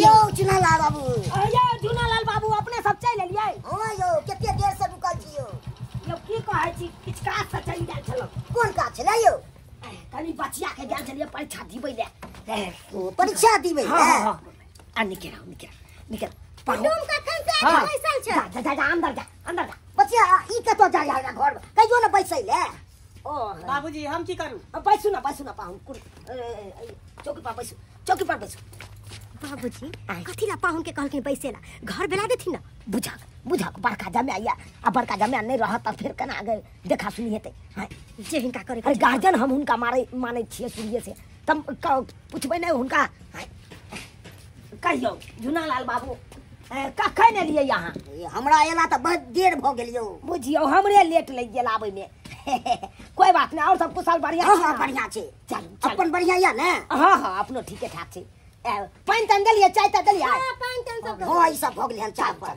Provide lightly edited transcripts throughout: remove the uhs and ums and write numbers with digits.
यो चुनालाल बाबू यो चुनालाल बाबू अपने सब चल लेलिए हां यो केते देर से रुकल छी यो यो की कहै छी किछ काज से चल गेल छलो कोन काज छले यो कनी बचिया के गेल छलिए परीक्षा दिबै ले परीक्षा दिबै हां हां आ निकल पटुम का खन से बैसल छ जा अंदर जा बचिया ई कतो जा जा घर कहियो न बैसै ले ओ बाबूजी हम की करू बैसू ना पाहुन चौकी पर बैसू बाबूजी कथि ला पाहुन के कहलके बैसेला घर बेला देथिन न बुझा बड़का जमे आया आ बड़का जमे नहीं रहा त फिर केना आगे देखा सुनी हेतै जे हिनका करे अरे गार्जियन हम हुनका माने छिए शुरुए से तम पूछबै नहीं हुनका कहियो झुनालाल बाबू कखै ने लिए यहाँ हमरा एला त बहुत देर भ गेल यो बुझियो हमरे लेट लग गेल आबै में कोई बात नहीं और सब कुशल बढ़िया हां बढ़िया छे चल अपन बढ़िया या ने हां अपनो ठीके ठाक छे पानी तन दलिए चाय त दलिए हां पानी तन सब हां ई सब भ गेल हन चाय पर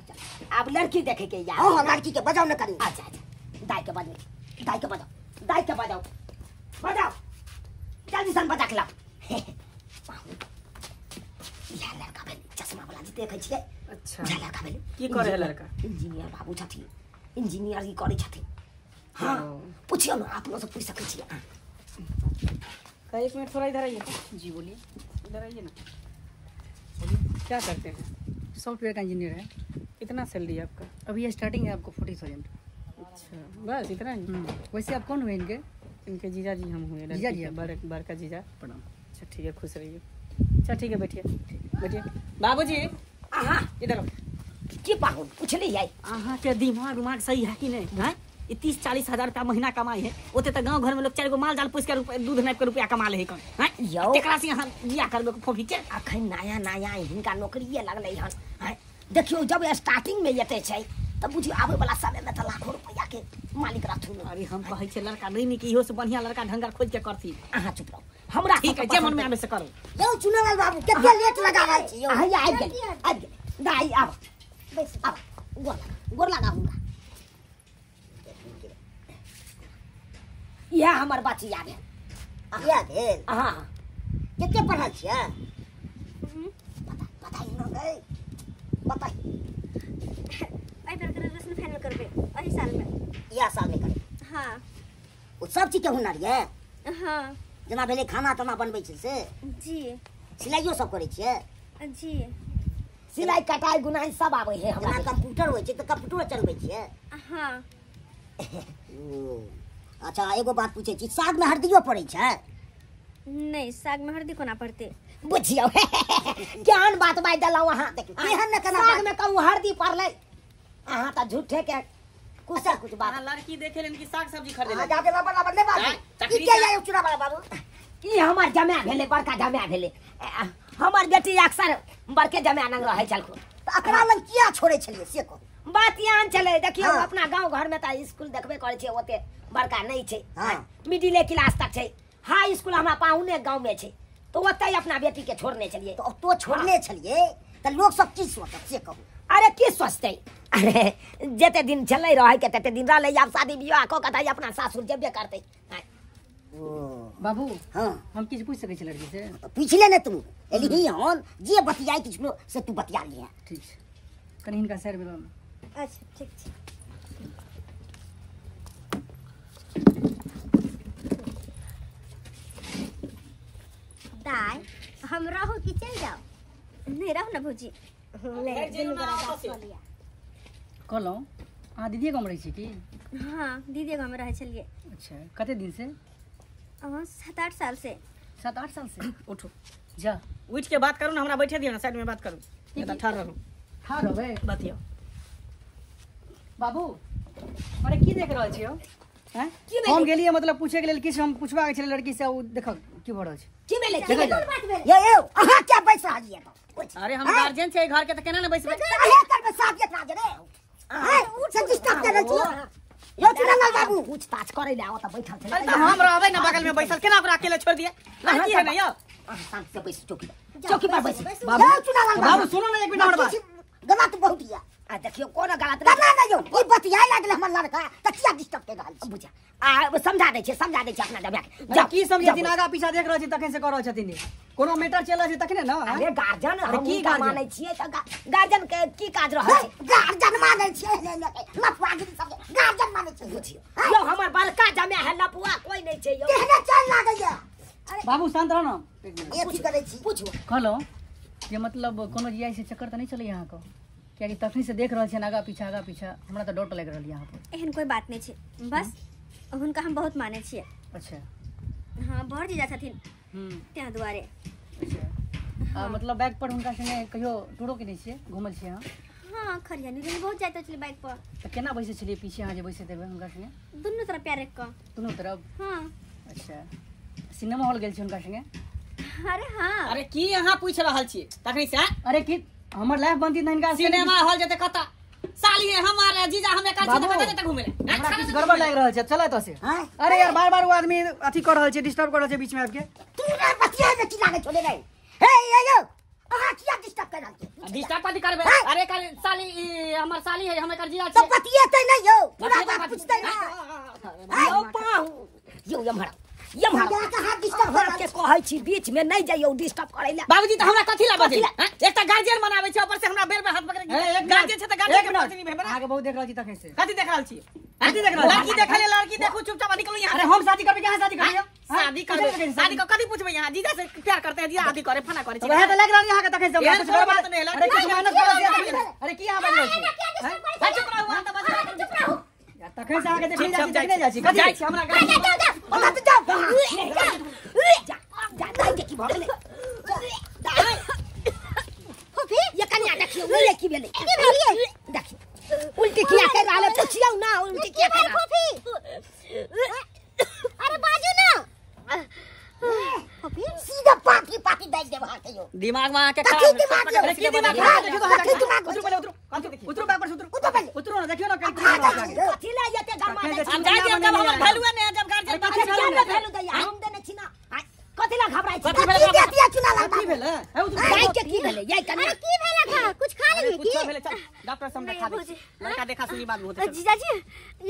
अब लड़की देखे के यार हां लड़की के बजाओ न करी अच्छा दाई के बजाओ जल्दी सन बजा के लाओ या लड़का भेल चश्मा वाला जी देखे छिए अच्छा लड़का भेल की करे है लड़का इंजीनियर बाबू छथि इंजीनियर ही करे छथि हां पूछियो ना आप लोग से पूछ सकै छिए का एक मिनट थोड़ा इधर आइए जी बोलिए इधर आइए ना बोलिए क्या करते हैं सॉफ्टवेयर का इंजीनियर है। कितना सैलरी है आपका अभी स्टार्टिंग है आपको 40,000। अच्छा बस इतना ही वैसे आप कौन हुए इनके? इनके जीजा जी हम हुए जीजा जी बड़का जीजा प्रणाम। अच्छा ठीक है खुश रहिए अच्छा ठीक है बैठिए बाबूजी हां इधर की पाहुन पूछली है अहाँ के दिमाग सही है कि नहीं हैं 30-40 हजार का महीना कमाई है ओते त गांव घर में लोग 4 गो माल जाल पोस के दूध नाप के रुपया कमा ले है कौन हैं यो केकरा से यहां बिया करबे को फोफी के अखन नया हिनका नौकरीए लगलै हन देखियो जब स्टार्टिंग में एते छै तब बुझियो आबै वाला समय में त लाखों रुपया के मालिक रहथुन अरे हम कहै छै लड़का नहीं कि इहो से बढ़िया लड़का ढंगर खोज के करती अहाँ चुप रहो हमरा ठीक है जे मन में आबे से करो यो चुनालाल बाबू केते लेट लगाबै छी यो आइ गेल दाई आब गोर लगा हमरा यह हमर बचिया भेल या भेल हां केते पढ़ल छियै बताई न गई बताई आई बार ग्रेजुएशन फाइनल करबे एही साल में या साल में करे हां ओ सब चीज के हुनर ये हां जना भेले खाना ताना बनबै छी से जी सिलाइयो सब करे छियै जी सिलाई कटाई गुनाई सब आबै है जना हमरा कंप्यूटर होय छै त कंप्यूटर चलबै छियै हां अच्छा एगो बात पूछे छी साग में हल्दियो पड़ै छै नहीं साग में हल्दी कोना पड़ते बुझियो केहन बात बाज देलौ अहाँ केहन न केना साग में कहूँ हल्दी पड़लै अहाँ त झूठे के कुछ बात लड़की देखे लेन कि साग सब्जी खरीदे जाके लबर ले बाबू ई के या चुरा वाला बाबू ई हमर जमाय भेले बड़का जमाय भेले हमर बेटी अक्सर बड़के जमाय नंग रहै छलखो त अकरा लग किया छोड़े छलिए से को बात यान चले देखियो हाँ। अपना गांव घर में त स्कूल देखबे करे छै ओते बड़का नहीं छै हाँ। मिडिल क्लास तक छै हाई स्कूल हमरा पाहुने गांव में छै तो ओते अपना बेटी के छोड़ने छलिए तो छोड़ने छलिए त लोग सब की सोचत से कहू अरे की सोचते अरे जते दिन चले रहे के तते दिन रहले अब शादी बियाह को कथा अपना सासुर जेबे करते बाबू हां हम किछ पूछ सकै छी लड़की से? पिछले ने तू एली हन जे बतियाई किछलो से तू बतिया लिया ठीक छै कनी हिनका सर मिलो अच्छा ठीक छै दाई हम रहू कि चल जाओ नहीं रहू ना भौजी कहलौ अहाँ दीदी गाँव रहै छी की? हाँ दीदी गाँव में रहे छलिए अच्छा कते दिन से? 7-8 साल से 7-8 साल से उठो जा उठ के बात करू ना हमरा बैठे दियो ना साइड में बात करू ये ठाड़ रहू ठाड़ होबे बतियो बाबू अरे की देख रहल छियो हैं हम गेलिए मतलब पूछे के लेल किछ हम पूछबा के छले लड़की से ओ देखो की भ रहल छै की भेले ये अहाँ क्या बैठ रहिए तो अरे हम गार्जियन छै घर के त केना ने बैसबे काहे करबे साथ के राज रे हां से डिस्टर्ब कर छी यो चुनालाल बाबू पूछताछ करे ले आओ त बैठल अरे छले त हम रहबे ना बगल में बैसल केना ओकरा अकेले छोड़ दिए लड़की है ना यो शांत से बैठ चौकी पर बैठ बाबू चुनालाल बाबू सुनो ना एक मिनट हमर बात गलत बहुत या आ देखियो कोन गलत ना ना यो ई बतिया लागल हमर लड़का त किया डिस्टर्ब कर रहल छी बुझा आ समझा दै छै अपना डबिया के जा की समझे दिन आगा पीछा देख रहल छी तखन से कर रहल छथिन कोनो मैटर चल रहल छै तखने न अरे गार्जियन अरे की की मानै छियै त गार्जियन के की काज रहै छै गार्जियन मानै छै लफुआगिरी सब गार्जियन मानै छै बुझियो यो हमर बड़का जमे है लपुआ कोई नहीं छै यो केहने चल लागैया बाबू शांत रह न ए की करै छी पूछो कहलो जे मतलब कोनो जीआई से चक्कर त नहीं चले यहाँ को क्या तखनी से देख रहल छै आगा पीछा हमरा त डर लग रहल यहाँ पर एहन कोई बात नहीं छै बस हुनका हम बहुत माने छियै अच्छा हाँ बड़ जीजा छथिन त्या दुआरे अच्छा मतलब बाइक पर हुनका संगे कहियो टूरो के नहीं छियै घुमल छियै हां हाँ खरियानी दिन बहुत जाइत छलियै बाइक पर त केना बैसे छलियै पीछे अहाँ जे बैसे देबै हुनका संगे दुनू तरफ प्यार रख क दुनू तरफ हाँ अच्छा सिनेमा हॉल गेल छी हुनका संगे अरे हाँ अरे की यहाँ पूछ रहल छी तखनी से अरे की हमर लाइफ बनती न हिनका सिनेमा हॉल जते कता साली हमारे जीजा हमें काल बाबू, से जते घुमे हमरा कुछ गड़बड़ लाग रहल छै चलै त से अरे यार बार-बार वो आदमी अथी कर रहल छै डिस्टर्ब कर रहल छै बीच में आके तू ना बतिया में की लागे छोड़े नहीं हे यो अहाँ किया डिस्टर्ब कर रहल छी डिस्टर्ब कथी करबे अरे काल साली हमर साली है हमें कर जीजा तो बतिएते नहीं यो पूरा बात पूछते ना यो पाहु यो यमहरा कहाँ डिस्टर्ब हो के कहै छी बीच में नहीं जाइयो डिस्टर्ब करै ले बाबूजी त हमरा कथी ला बजे एकटा गार्जियन बनावे छै ऊपर से हमरा बेर में हाथ पकड़ के गार्जियन छै त गार्जियन के पत्नी भेबे आगे बहुत देख रहल छी तखन से कथी देख रहल छी कथी देख रहल लड़की देखले लड़की देखू चुपचाप निकलो यहाँ अरे हम शादी करबे कहां शादी करियो शादी को कथी पूछबे यहाँ जीजा से प्यार करते हैं जीजा शादी करे फना करे वह त लग रहल यहां के तखन से एहन कुछ कोई गड़बड़ बात नहीं है, अरे कुछ मेहनत कर अरे की यहां बज रहल छी चुप रहो हम त बजे यार तखन से आगे देखले जाछी देखले जाछी कथी जाइ छी हमरा गाड़ी मत जाओ जा नहीं की भगले होफी ये कन्या देखियो उल्टे की भेले देखियो उल्टी किया कर रहले पूछियो ना उल्टी किया कर होफी अरे बाजू ना होफी सीधा पाटी दे दे वहां के यो दिमाग में आके कथी दिमाग यो की दिमाग देखियो तो कथी दिमाग उतरो पहले उतरो उतरो बाइक पर उतरो उतरो ना देखियो ना कथी कथी ले जेते गरमा हम जाई जब हमर वैल्यू नहीं जब गार्जियन क्या ना भेलु दैया हम देने छी ना कथी ला घबराई छी कथी देतिया चुना की लगता भेल है उतरो जाई के की भेले ये कन्या की भेला था कुछ खा लेंगे कुछ की भेले चल डॉक्टर से हम दिखा दे लड़का देखा सुनी बात होते जीजा जी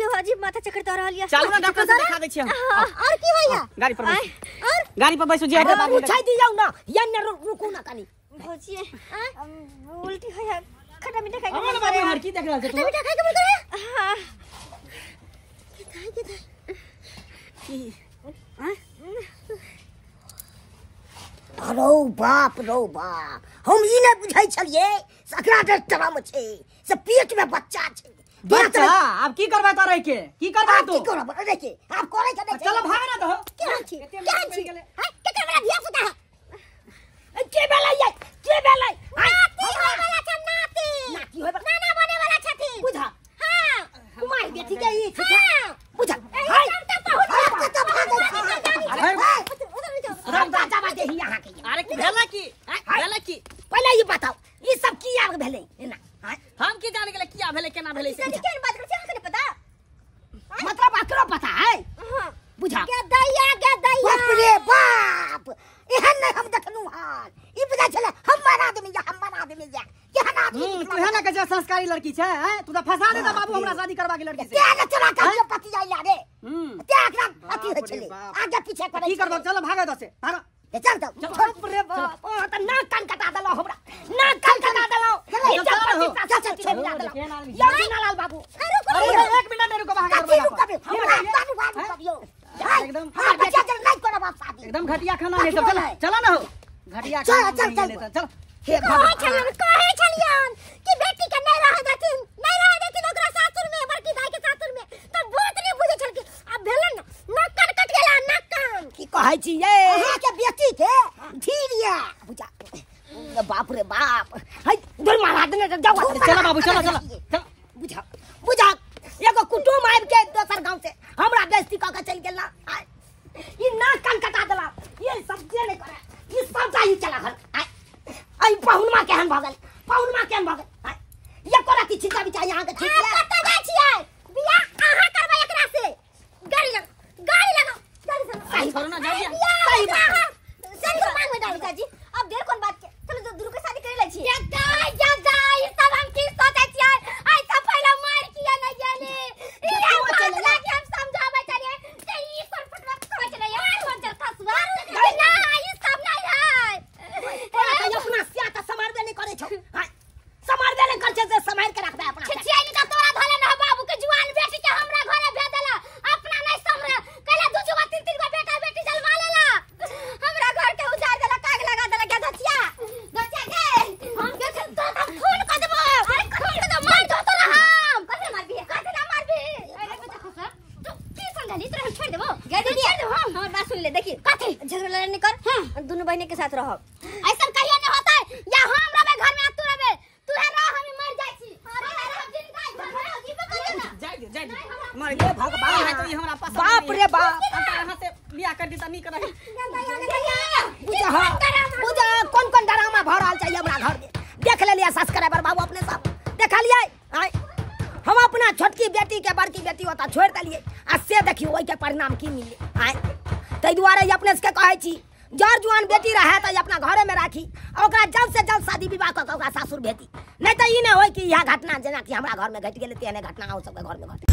ये अजीब माथा चक्कर तो रहल या चलू ना डॉक्टर से दिखा दे छी हम और की होइया गाड़ी पर बैठ और गाड़ी पर बैसो जी अरे पूछाई दियौ ना ये न रुकू ना कनी भौजी उल्टी होइया खट्टा मीठा खाई अरे बाबू यार की देख रहल छै खट्टा मीठा खाई के बोल रहे हां रो बाप हम ई नै बुझै छलिए सकरा के तरम छै से पेट में बच्चा छै बच्चा अब की करबा त रह के की करबा आप तू की करब देखिए आप करे के नहीं चलो भाग ना तो क्या छी हां के वाला धिया पुता है के भेले ये के भेले नाती होय वाला छ नाती होय नाना बने वाला छथि बुझा हां कुमार बेटी के ई हां बुझा हाय तो भाग राम राजा बाटे ही यहाँ के अरे भेला की पहले ये बताओ ये सब की आग भेले ना हम की जाने गेले किया भेले केना भेले से केन बात कर छै पता मतलब आकरो पता है हां बुझा के दैया बाप रे बाप एहन नहीं हम देखनु हाल ई बुझा छले हमर आदमी या केहन आदमी तू है ना के संस्कारी लड़की छै हैं तू त फसा दे बाबू हमरा शादी करबा के लड़की से क्या नचरा का पति आइला रे क्या एकरा अथी होय छले बाप। आगे पीछे करे की करबो चलो भागो त से भागो चल बाप रे बाप ओ त ना कान कटा देलो हमरा ना कान कटा देलो चल लाल बाबू अरे 1 मिनट नहीं रुको भाग कथी रुकबे हमरा बाबू करियो एकदम हां बच्चा जल नहीं करब आप शादी एकदम घटिया खाना है सब चलो चलो ना हो घटिया खाना चल हे भगवान कहे छलियन कि बेटी के नहीं रह देथिन ओकरा सासुर में बड़की भाई के सासुर में तो बहुत नहीं बुझे छल कि अब भेलन नाक कट गेला नाक कान की कहै छी ये अहाँ के बेटी के धीरिया बुझा बाप रे बाप है दूर मारा देने जाओ चलो बाबू चलो बुझा एगो कुटुम आबि के दोसर गांव से हमरा बेइज्जती क के चल गेला ई नाक कान कटा देला ये सब जे नहीं करे ई सब चाहिए चला घर आई पहुनमा केहन भगल ये कोरा की चिंता बिचा यहां के ठीक है कत जाय छियै बियाह अहाँ करबै एकरा से गाड़ी लगाओ सही छोड़ो ना जाइए सही बात सिंदूर मांग में डाल जी अब देर कोन बात के चलो दूर के शादी करे लै छी जा सब हम की सोचै छियै दोनों बहने के साथ रहो। ऐसा कहिए नहीं होता है या हम रहे घर में तू रहे तू है रह हम मर जाई छी अरे हम जिंदा घर में जीव कर ना जाय दे मर गए भगवान है तो ये हमरा पास बाप रे बाप यहाँ से बियाह कर दी त नहीं करही पूजा हाँ पूजा कौन कौन ड्रामा भर रहल चाहिए हमरा घर में देख ले लिया सब्सक्राइबर बाबू अपने सब देखा लिए आय हम अपना छोटकी बेटी के बड़की बेटी होता छोड़ दिलिए आ से देखियो ओइ के परिणाम की मिले आय तै दुआरे अपने से कहै छी जर जुआन बेटी रहे तो अपना घरे में राखी ओकरा जल्द से जल्द शादी विवाह क ओकरा सासुर भेजी नहीं तो ई नहीं होय कि यह घटना जेना कि हमरा घर में घट गेलै तेने घटना हो सबके घर में घटे।